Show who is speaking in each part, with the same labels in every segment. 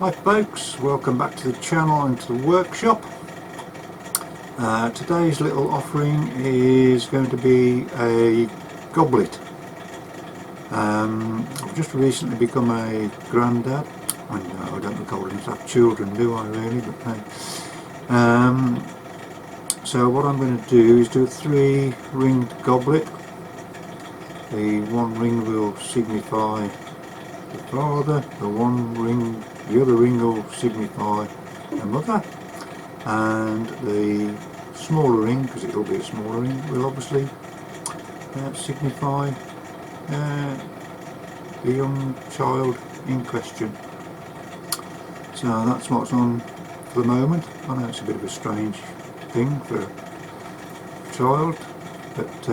Speaker 1: Hi folks, welcome back to the channel and to the workshop. Today's little offering is going to be a goblet. I've just recently become a granddad. I know I don't look old enough to have children, do I really? But hey. So what I'm going to do is do a 3-ringed goblet. The one ring will signify the father, the other ring will signify the mother, and the smaller ring, because it will be a smaller ring, will obviously signify the young child in question. So that's what's on for the moment. I know it's a bit of a strange thing for a child, but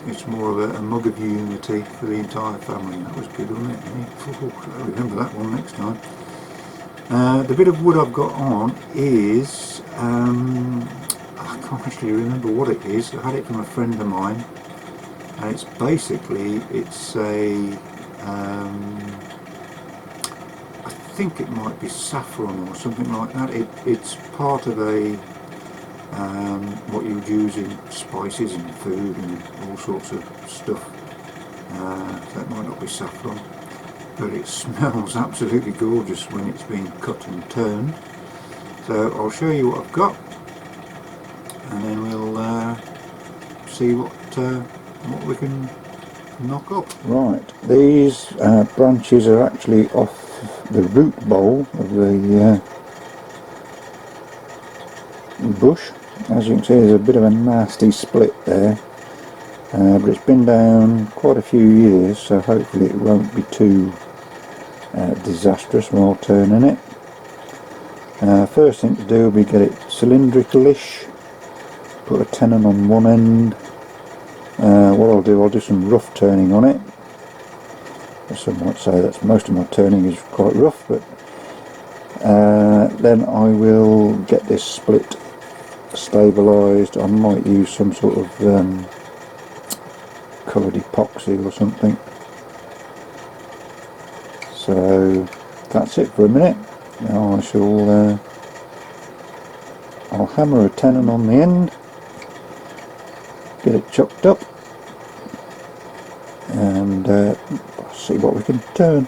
Speaker 1: it's more of a mug of unity for the entire family. That was good, wasn't it? I'll remember that one next time. The bit of wood I've got on is, I can't actually remember what it is. I had it from a friend of mine, and it's basically, it's a, I think it might be saffron or something like that. It's part of a, what you would use in spices in food and all sorts of stuff. So it might not be saffron, but it smells absolutely gorgeous when it's been cut and turned. So I'll show you what I've got, and then we'll see what we can knock up. Right, these branches are actually off the root bowl of the bush. As you can see, there's a bit of a nasty split there, but it's been down quite a few years, so hopefully it won't be too disastrous while turning it. First thing to do will be get it cylindrical-ish, put a tenon on one end. What I'll do some rough turning on it. Some might say that's most of my turning is quite rough, but then I will get this split stabilised. I might use some sort of coloured epoxy or something. So that's it for a minute. Now I shall I'll hammer a tenon on the end, get it chopped up, and see what we can turn.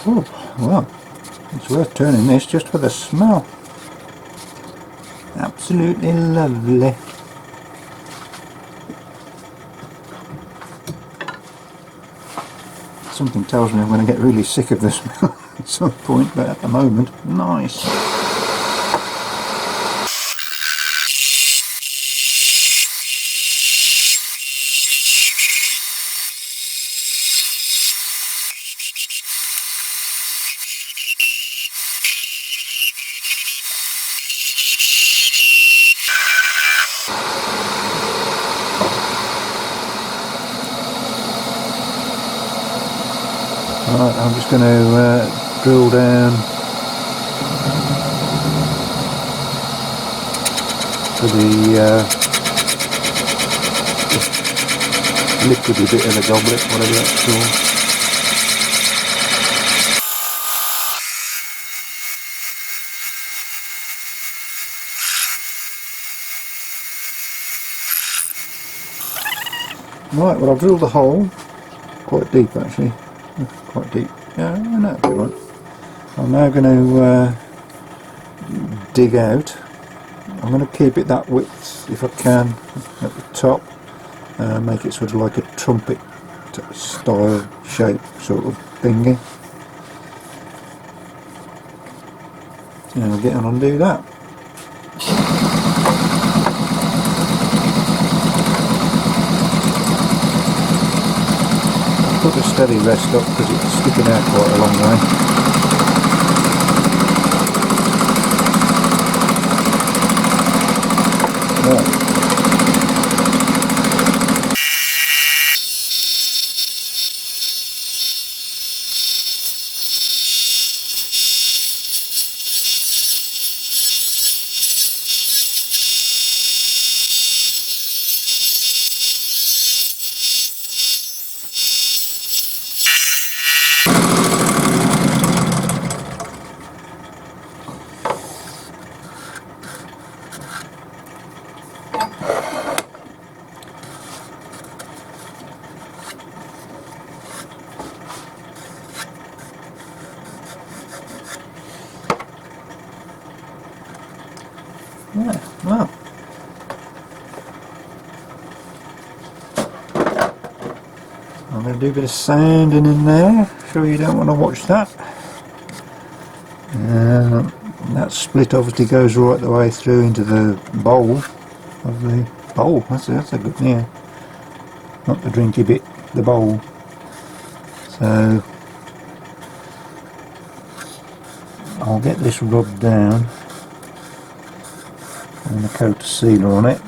Speaker 1: Oh, well, it's worth turning this just for the smell. Absolutely lovely. Something tells me I'm going to get really sick of the smell at some point, but at the moment, nice. Right, I'm just going to drill down to the liquidy bit of the goblet, whatever that's called. Right, well I've drilled a hole, quite deep actually, quite deep, yeah, that'll be right. I'm now going to dig out. I'm going to keep it that width if I can at the top, make it sort of like a trumpet style shape sort of thingy. And I'll get on and do that. steady rest up because it's sticking out quite a long way. Right. Yeah, well, I'm going to do a bit of sanding in there. Sure you don't want to watch that. That split obviously goes right the way through into the bowl of the bowl. That's a good, yeah. Not the drinky bit, the bowl. So I'll get this rubbed down and a coat of sealer on it,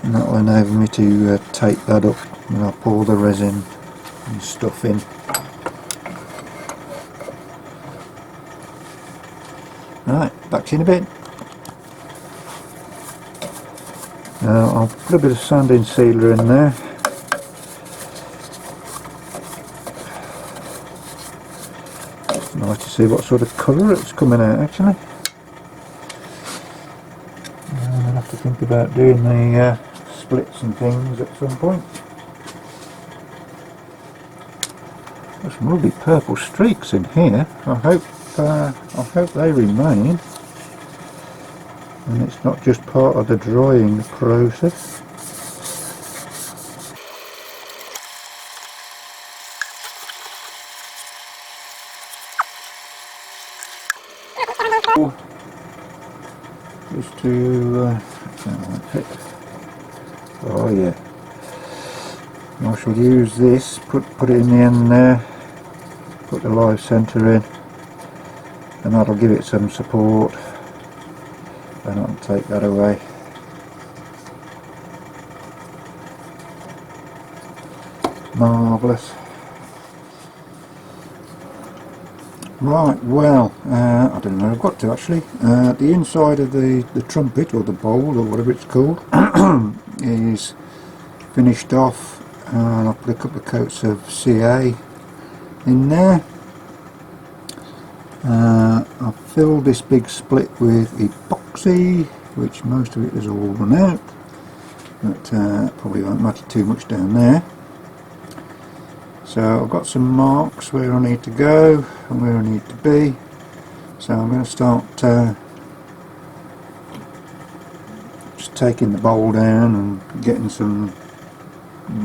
Speaker 1: and that will enable me to tape that up when I pour the resin and stuff in. Right, back to you in a bit. Now I'll put a bit of sanding sealer in there. Nice to see what sort of colour it's coming out actually. I'll have to think about doing the splits and things at some point. There's some lovely purple streaks in here. I hope they remain, and it's not just part of the drying process. Just to oh yeah, I shall use this, put it in the end there, put the live centre in, and that'll give it some support, and I'll take that away. Marvellous. Right, well, I don't know where I've got to actually. The inside of the trumpet, or the bowl, or whatever it's called, is finished off, and I've put a couple of coats of CA in there. I've filled this big split with epoxy, which most of it is all run out, but probably won't matter too much down there. So I've got some marks where I need to go and where I need to be, so I'm going to start just taking the bowl down and getting some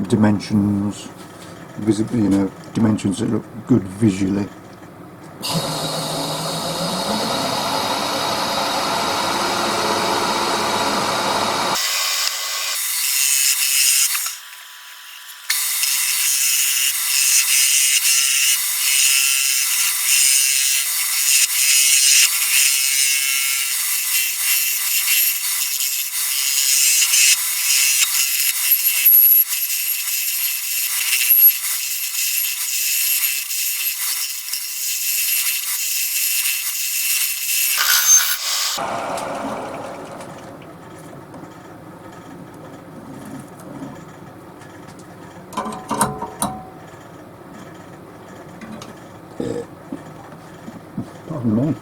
Speaker 1: dimensions, you know, dimensions that look good visually. Pardon me.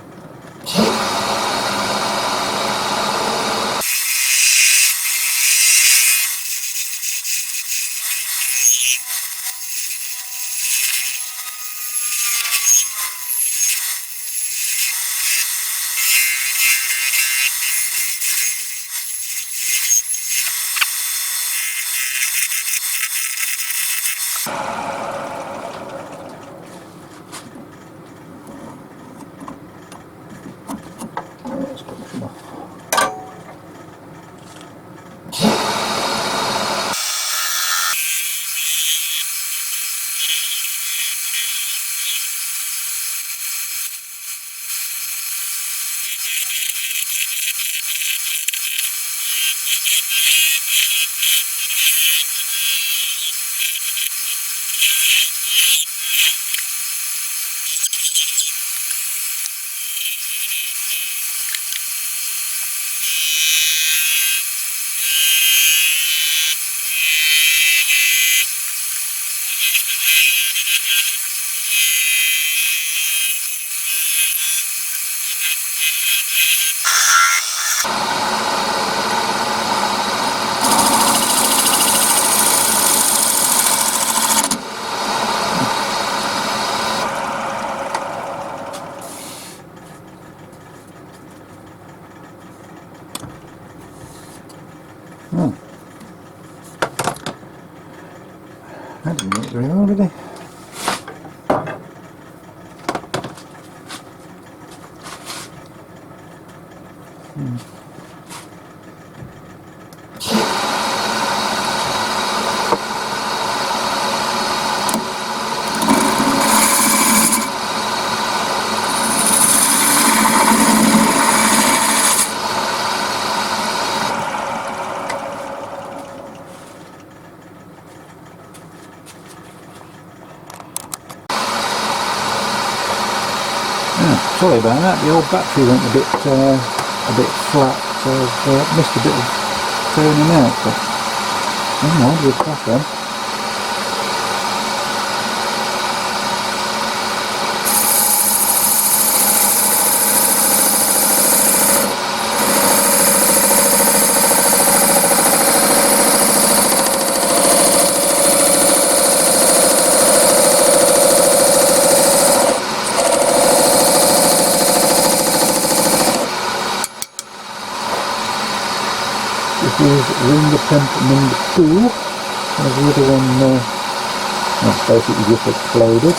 Speaker 1: Oh, that didn't work very well, did it? Sorry about that, the old battery went a bit flat, so I've missed a bit of turning out, but never mind, we'll crack on. This is ring attempt number 2, and the other one basically just exploded.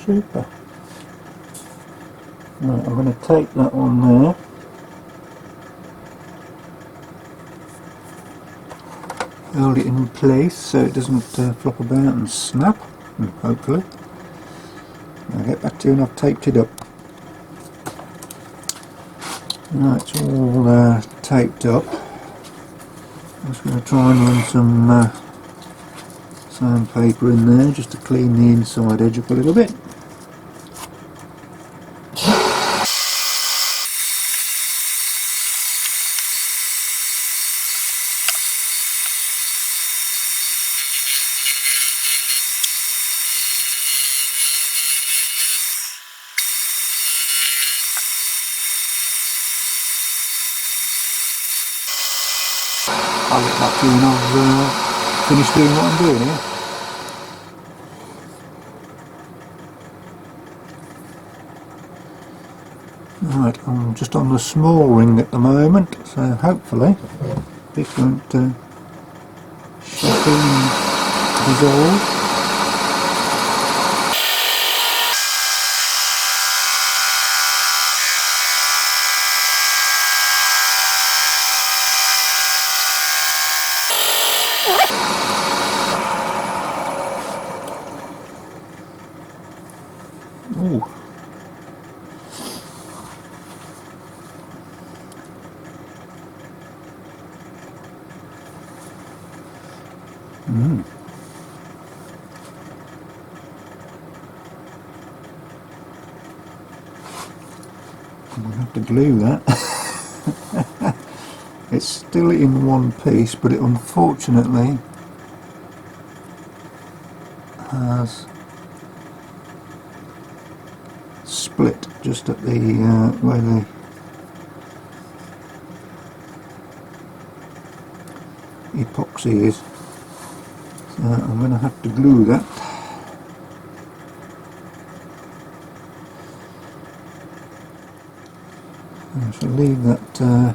Speaker 1: Super. Right, I'm going to tape that on there. Hold it in place so it doesn't flop about and snap, hopefully. I'll get back to you when I've taped it up. Right, it's all taped up. I'm just going to try and run some sandpaper in there just to clean the inside edge up a little bit. I'll get back to you when I've finished doing what I'm doing here. Right, I'm just on the small ring at the moment, so hopefully this won't shatter and dissolve. Ooh. I'm going to have to glue that. It's still in one piece, but it unfortunately has split just at the where the epoxy is. So I'm going to have to glue that. I shall leave that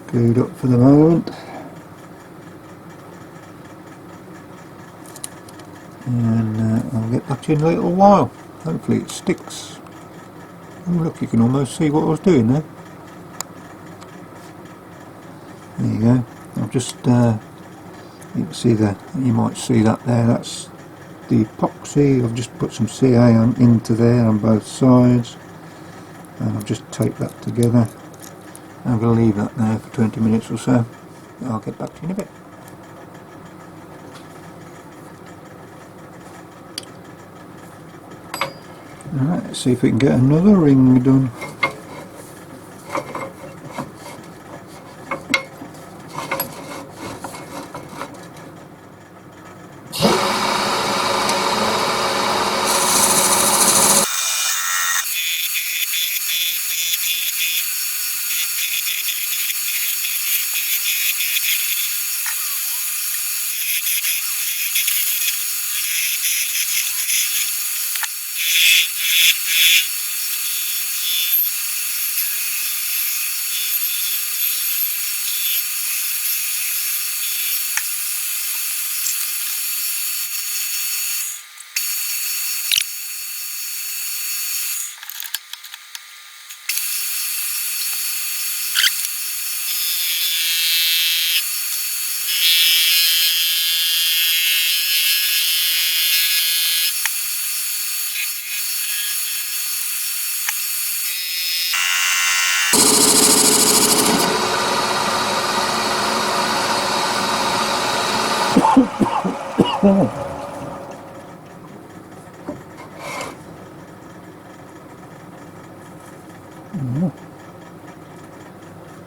Speaker 1: glued up for the moment, and I'll get back to you in a little while. Hopefully it sticks. Oh look, you can almost see what I was doing there. There you go. I've just you can see that, you might see that there, that's the epoxy. I've just put some CA into there on both sides, and I've just taped that together. I'm going to leave that there for 20 minutes or so. I'll get back to you in a bit. Alright, let's see if we can get another ring done.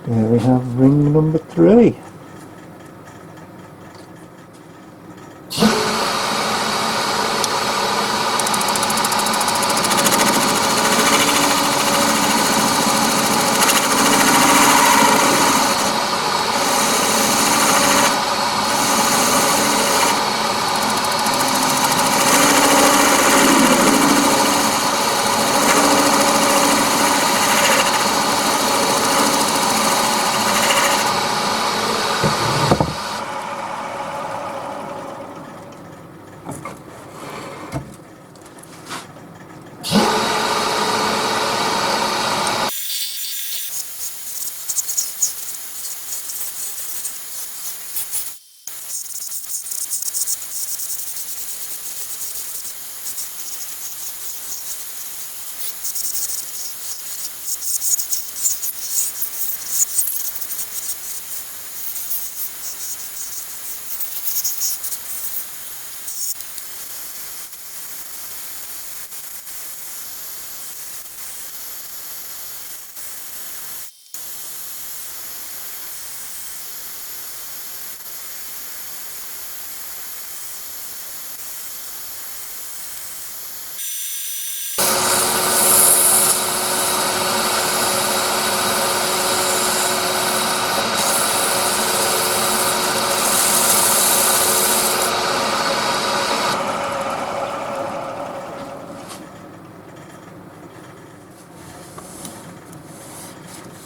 Speaker 1: There we have ring number 3.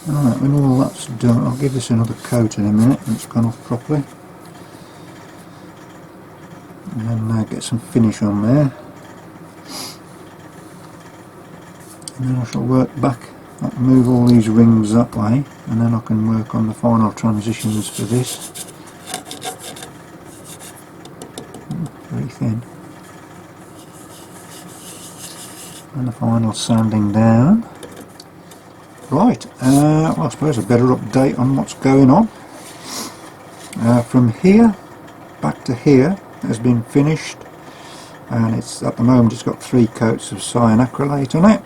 Speaker 1: Alright, when all that's done, I'll give this another coat in a minute when it's gone off properly, and then get some finish on there, and then I shall work back. I can move all these rings that way, and then I can work on the final transitions for this. Very thin. And the final sanding down. Right, well, I suppose a better update on what's going on. From here back to here has been finished, and it's at the moment it's got 3 coats of cyanacrylate on it.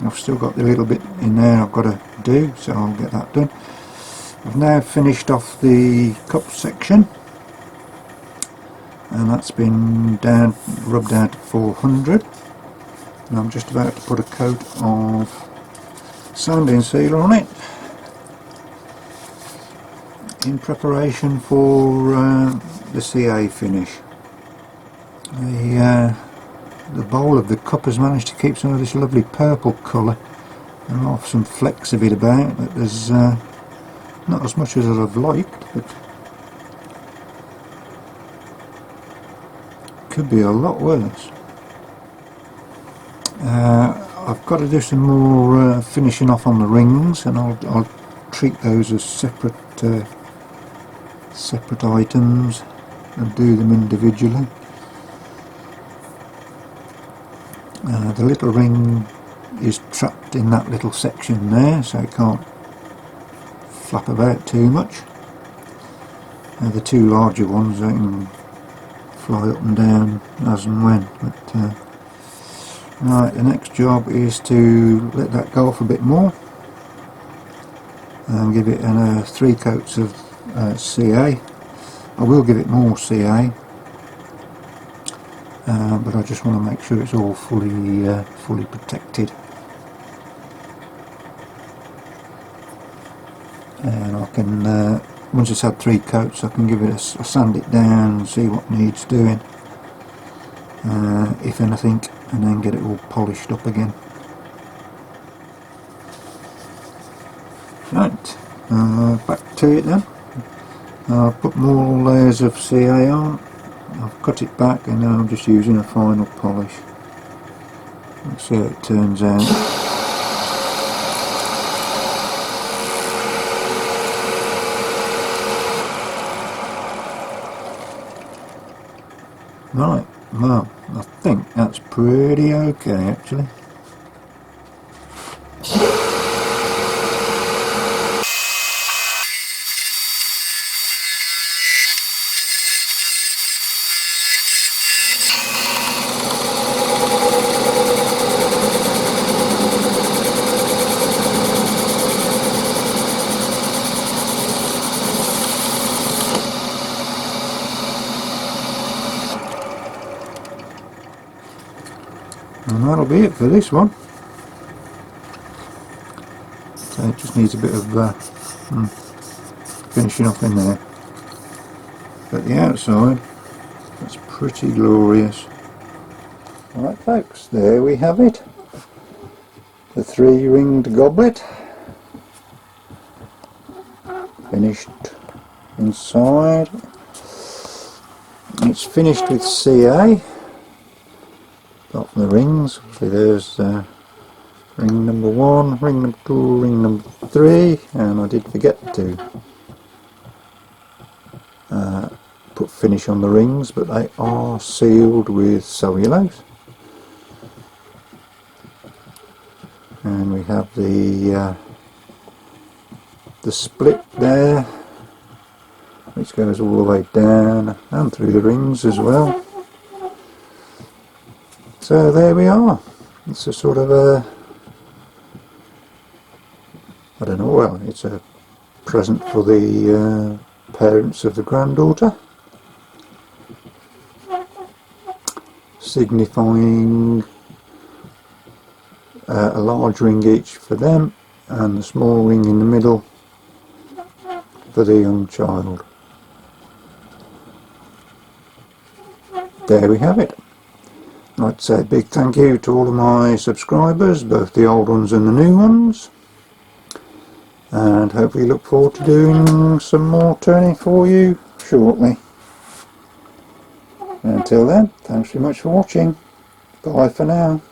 Speaker 1: I've still got the little bit in there I've got to do, so I'll get that done. I've now finished off the cup section, and that's been rubbed down to 400, and I'm just about to put a coat of sanding sealer on it. in preparation for the CA finish. The bowl of the cup has managed to keep some of this lovely purple colour. There are some flecks of it about, but there's not as much as I'd have liked, but could be a lot worse. I've got to do some more finishing off on the rings, and I'll treat those as separate items and do them individually. The little ring is trapped in that little section there, so it can't flap about too much. The two larger ones, they can fly up and down as and when. But right, the next job is to let that go off a bit more and give it 3 coats of CA. I will give it more CA, but I just want to make sure it's all fully protected. And I can, once it's had 3 coats, I can give it a sand it down and see what needs doing, if anything, and then get it all polished up again. Right, back to it then. I've put more layers of CA on, I've cut it back, and now I'm just using a final polish. Let's see how it turns out. Right, well, I think that's pretty okay actually. And that'll be it for this one. So it just needs a bit of finishing up in there. But the outside, that's pretty glorious. Alright folks, there we have it. The 3-ringed goblet. Finished inside. It's finished with CA. Apart from the rings, obviously there's ring number 1, ring number 2, ring number 3, and I did forget to put finish on the rings, but they are sealed with cellulose. And we have the split there, which goes all the way down and through the rings as well. So there we are. It's a sort of a, I don't know, well, it's a present for the parents of the granddaughter, signifying a large ring each for them and the small ring in the middle for the young child. There we have it. I'd like to say a big thank you to all of my subscribers, both the old ones and the new ones, and hopefully look forward to doing some more turning for you shortly. Until then, thanks very much for watching. Bye for now.